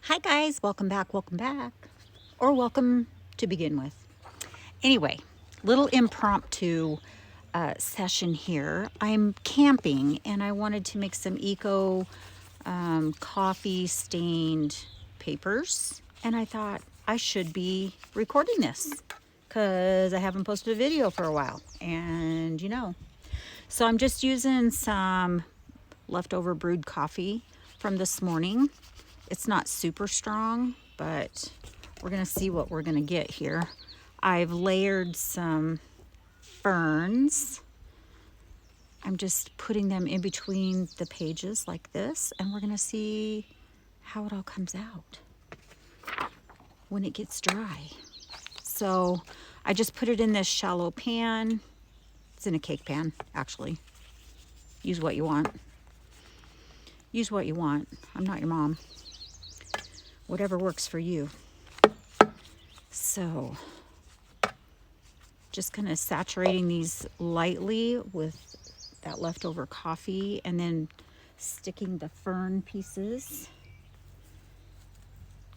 Hi guys, welcome back, or welcome to begin with. Anyway, little impromptu session here. I'm camping and I wanted to make some eco coffee stained papers, and I thought I should be recording this because I haven't posted a video for a while, and so I'm just using some leftover brewed coffee from this morning. It's not super strong, but we're gonna see what we're gonna get here. I've layered some ferns. I'm just putting them in between the pages like this, and we're gonna see how it all comes out when it gets dry. So I just put it in this shallow pan. It's in a cake pan, actually. Use what you want. Use what you want. I'm not your mom. Whatever works for you. So just kind of saturating these lightly with that leftover coffee, and then sticking the fern pieces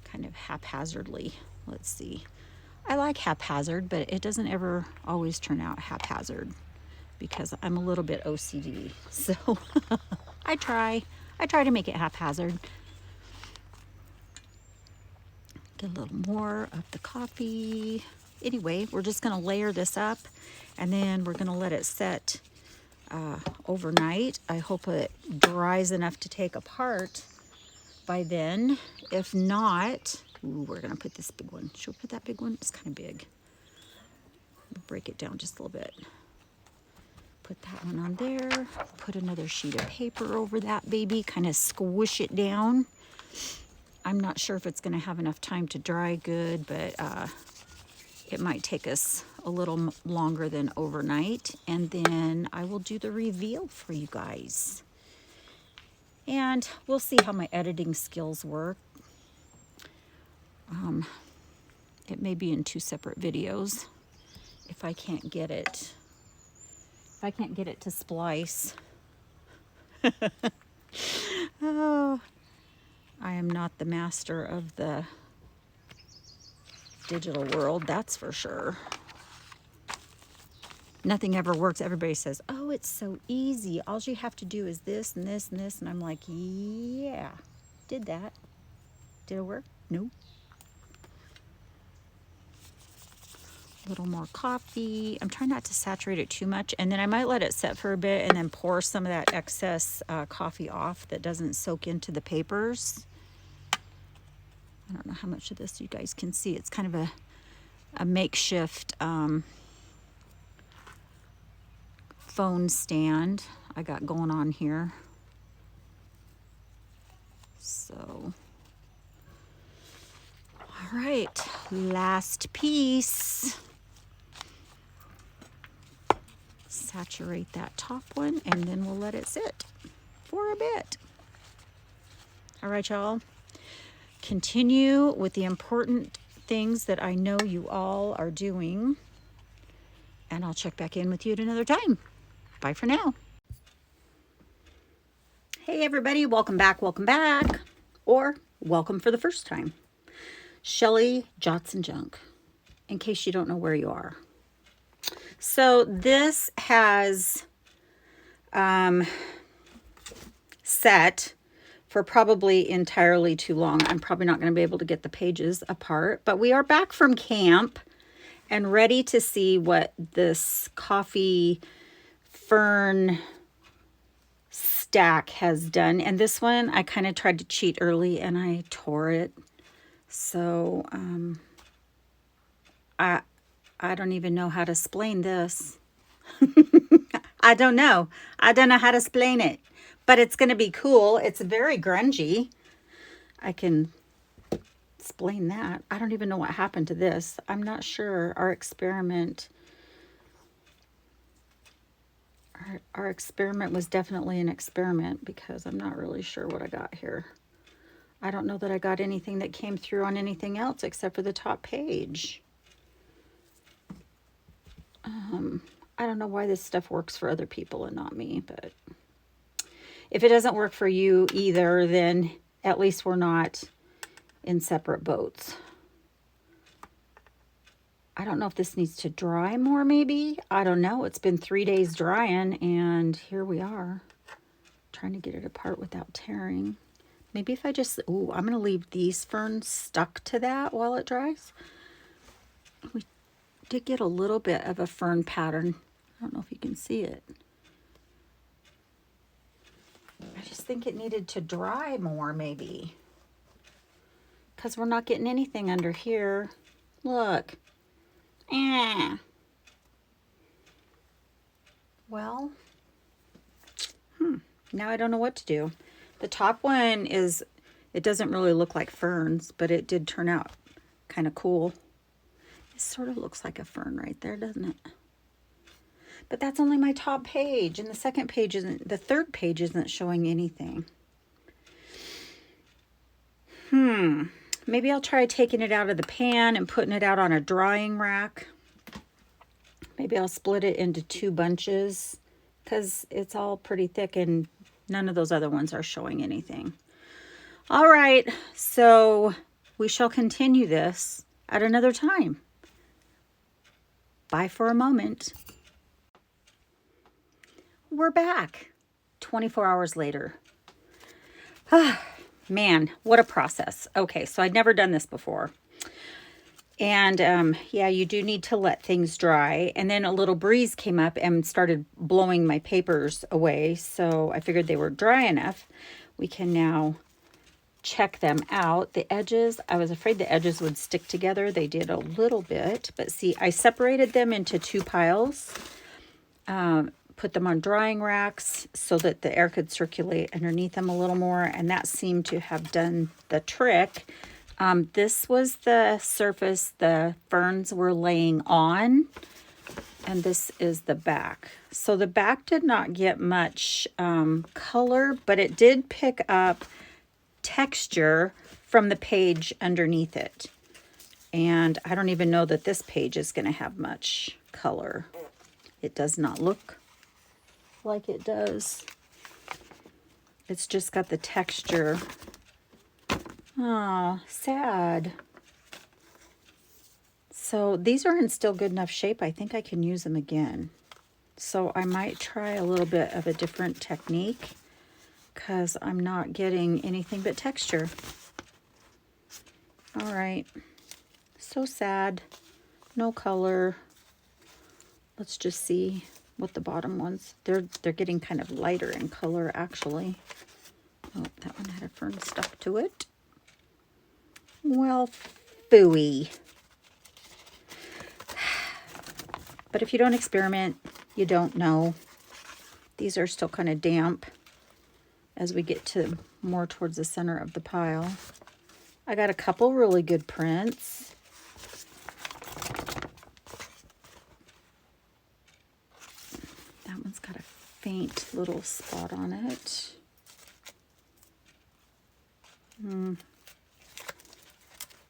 kind of haphazardly. Let's see. I like haphazard, but it doesn't ever always turn out haphazard because I'm a little bit OCD. So I try to make it haphazard. Get a little more of the coffee. Anyway, we're just gonna layer this up, and then we're gonna let it set overnight. I hope it dries enough to take apart by then. If not, we're gonna put this big one. Should we put that big one? It's kind of big. Break it down just a little bit. Put that one on there. Put another sheet of paper over that baby. Kind of squish it down. I'm not sure if it's going to have enough time to dry good, but it might take us a little longer than overnight. And then I will do the reveal for you guys. And we'll see how my editing skills work. It may be in two separate videos if I can't get it. If I can't get it to splice. Oh, I am not the master of the digital world, that's for sure. Nothing ever works. Everybody says, oh, it's so easy. All you have to do is this and this and this. And I'm like, yeah, did that. Did it work? No. A little more coffee. I'm trying not to saturate it too much. And then I might let it set for a bit and then pour some of that excess coffee off that doesn't soak into the papers. I don't know how much of this you guys can see. It's kind of a makeshift phone stand I got going on here. So, all right, last piece. Saturate that top one, and then we'll let it sit for a bit. All right, y'all. Continue with the important things that I know you all are doing, and I'll check back in with you at another time. Bye for now. Hey everybody, welcome back, or welcome for the first time. Shelly Jots and Junk, in case you don't know where you are. So this has set for probably entirely too long. I'm probably not going to be able to get the pages apart, but we are back from camp and ready to see what this coffee fern stack has done. And this one, I kind of tried to cheat early and I tore it. So I don't even know how to explain this. I don't know how to explain it. But it's going to be cool. It's very grungy. I can explain that. I don't even know what happened to this. I'm not sure. Our experiment was definitely an experiment, because I'm not really sure what I got here. I don't know that I got anything that came through on anything else except for the top page. I don't know why this stuff works for other people and not me, but if it doesn't work for you either, then at least we're not in separate boats. I don't know if this needs to dry more, maybe. I don't know. It's been 3 days drying, and here we are. Trying to get it apart without tearing. Maybe if I just, ooh, I'm going to leave these ferns stuck to that while it dries. We did get a little bit of a fern pattern. I don't know if you can see it. I just think it needed to dry more, maybe. Because we're not getting anything under here. Look. Well, now I don't know what to do. The top one is, it doesn't really look like ferns, but it did turn out kind of cool. It sort of looks like a fern right there, doesn't it? But that's only my top page, and the second page isn't, the third page isn't showing anything. Maybe I'll try taking it out of the pan and putting it out on a drying rack. Maybe I'll split it into 2 bunches because it's all pretty thick and none of those other ones are showing anything. All right, so we shall continue this at another time. Bye for a moment. We're back 24 hours later. Man, what a process. Okay, so I'd never done this before. And yeah, you do need to let things dry. And then a little breeze came up and started blowing my papers away. So I figured they were dry enough. We can now check them out. The edges, I was afraid the edges would stick together. They did a little bit. But see, I separated them into 2 piles. Put them on drying racks so that the air could circulate underneath them a little more. And that seemed to have done the trick. This was the surface the ferns were laying on, and this is the back. So the back did not get much color, but it did pick up texture from the page underneath it. And I don't even know that this page is going to have much color. It does not look like it does. It's just got the texture. Oh, sad. So these are in still good enough shape. I think I can use them again. So I might try a little bit of a different technique because I'm not getting anything but texture. All right. So sad. No color. Let's just see what the bottom ones. They're getting kind of lighter in color, actually. Oh, that one had a fern stuck to it. Well, phooey. But if you don't experiment, you don't know. These are still kind of damp as we get to more towards the center of the pile. I got a couple really good prints. That one's got a faint little spot on it.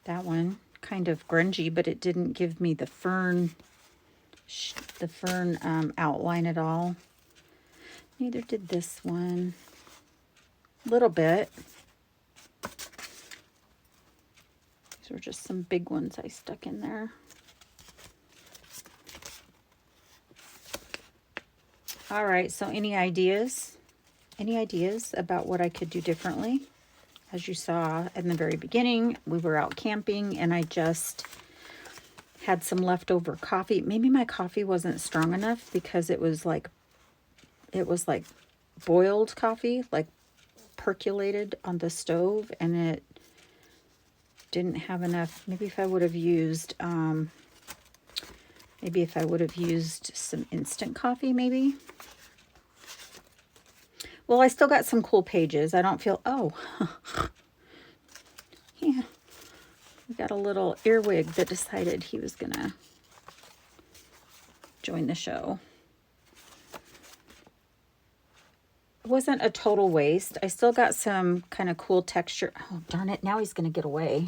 That one, kind of grungy, but it didn't give me the fern outline at all. Neither did this one. A little bit. These were just some big ones I stuck in there. All right, so any ideas? Any ideas about what I could do differently? As you saw in the very beginning, we were out camping and I just had some leftover coffee. Maybe my coffee wasn't strong enough because it was like boiled coffee, like percolated on the stove, and it didn't have enough. Maybe if I would have used some instant coffee, maybe. Well, I still got some cool pages. I don't feel, oh, yeah. We got a little earwig that decided he was gonna join the show. It wasn't a total waste. I still got some kind of cool texture. Oh, darn it. Now he's gonna get away.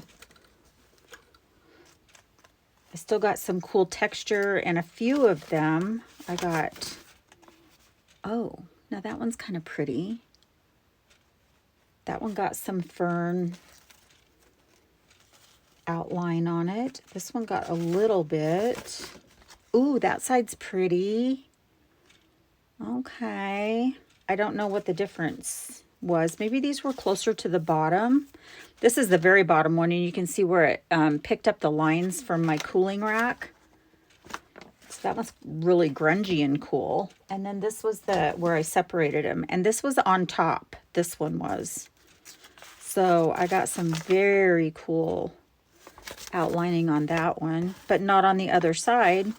I still got some cool texture, and a few of them I got, oh, now that one's kind of pretty. That one got some fern. outline on it. This one got a little bit. Ooh, that side's pretty. Okay. I don't know what the difference was. Maybe these were closer to the bottom. This is the very bottom one, and you can see where it picked up the lines from my cooling rack. So that was really grungy and cool. And then this was where I separated them. And this was on top. This one was. So I got some very cool outlining on that one, but not on the other side.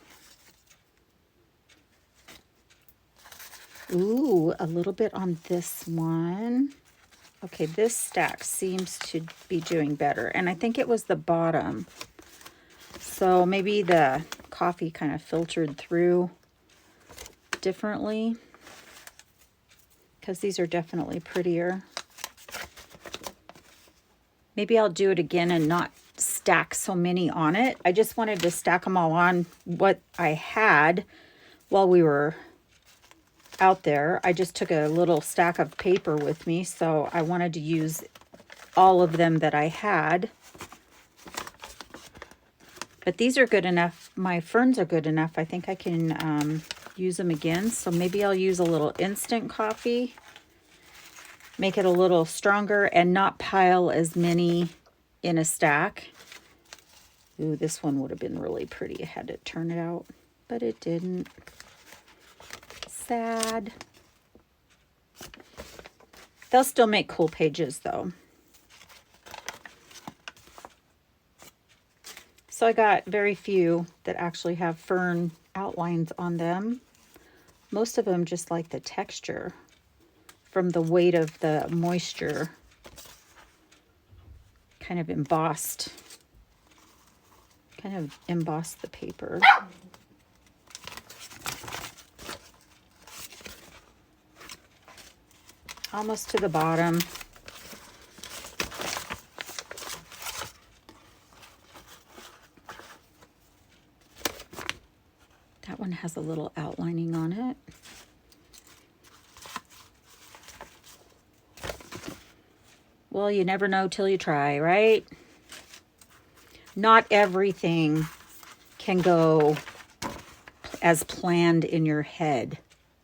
Ooh, a little bit on this one. Okay, this stack seems to be doing better. And I think it was the bottom. So maybe the coffee kind of filtered through differently, because these are definitely prettier. Maybe I'll do it again and not stack so many on it. I just wanted to stack them all on what I had while we were out there. I just took a little stack of paper with me, so I wanted to use all of them that I had. But these are good enough. My ferns are good enough. I think I can use them again. So maybe I'll use a little instant coffee, make it a little stronger, and not pile as many in a stack. Ooh, this one would have been really pretty. I had to turn it out, but it didn't. Sad. They'll still make cool pages though. So I got very few that actually have fern outlines on them. Most of them just like the texture from the weight of the moisture. Kind of embossed the paper. Almost to the bottom. That one has a little outlining on it. Well, you never know till you try, right? Not everything can go as planned in your head.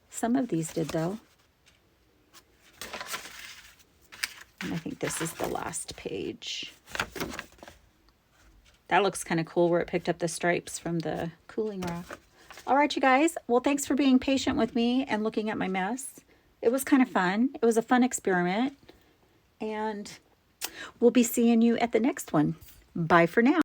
Some of these did, though. And I think this is the last page. That looks kind of cool where it picked up the stripes from the cooling rack. All right, you guys. Well, thanks for being patient with me and looking at my mess. It was kind of fun. It was a fun experiment. And we'll be seeing you at the next one. Bye for now.